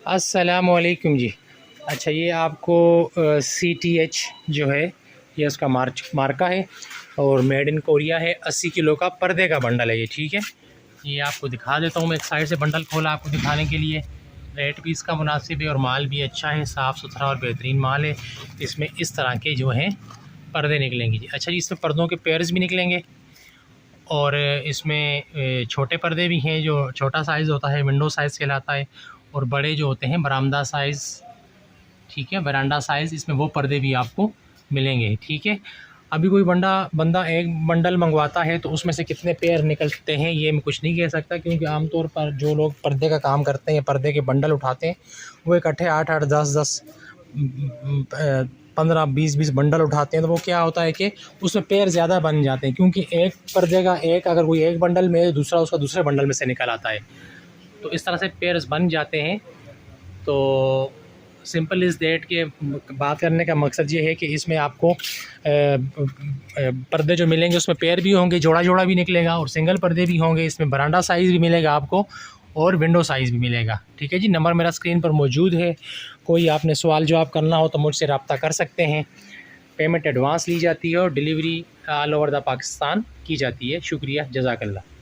अस्सलामुअलैकुम जी। अच्छा, ये आपको CTH जो है ये उसका मार्का है और मेड इन कोरिया है। 80 किलो का पर्दे का बंडल है ये, ठीक है। ये आपको दिखा देता हूँ, मैं एक साइड से बंडल खोला आपको दिखाने के लिए। रेट भी इसका मुनासिब है और माल भी अच्छा है, साफ़ सुथरा और बेहतरीन माल है। इसमें इस तरह के जो हैं पर्दे निकलेंगे जी। अच्छा जी, इसमें पर्दों के पेयर्स भी निकलेंगे और इसमें छोटे पर्दे भी हैं, जो छोटा साइज़ होता है विंडो साइज़ कहलाता है, और बड़े जो होते हैं बरामदा साइज़, ठीक है, बरामदा साइज़, इसमें वो पर्दे भी आपको मिलेंगे, ठीक है। अभी कोई बंदा एक बंडल मंगवाता है तो उसमें से कितने पेयर निकलते हैं ये मैं कुछ नहीं कह सकता, क्योंकि आमतौर पर जो लोग पर्दे का काम करते हैं, पर्दे के बंडल उठाते हैं, वो इकट्ठे 8-8, 10-10, 15-20 बंडल उठाते हैं। तो वो क्या होता है कि उसमें पेयर ज़्यादा बन जाते हैं, क्योंकि एक पर्दे का अगर कोई एक बंडल में, दूसरा उसका दूसरे बंडल में से निकल आता है, तो इस तरह से पेयर्स बन जाते हैं। तो सिंपल इज़ दैट के बात करने का मकसद ये है कि इसमें आपको पर्दे जो मिलेंगे उसमें पेयर भी होंगे, जोड़ा जोड़ा भी निकलेगा, और सिंगल पर्दे भी होंगे। इसमें बरांडा साइज़ भी मिलेगा आपको और विंडो साइज़ भी मिलेगा, ठीक है जी। नंबर मेरा स्क्रीन पर मौजूद है, कोई आपने सवाल जवाब करना हो तो मुझसे रब्ता कर सकते हैं। पेमेंट एडवांस ली जाती है और delivery all over the Pakistan की जाती है। शुक्रिया, जज़ाकल्लाह।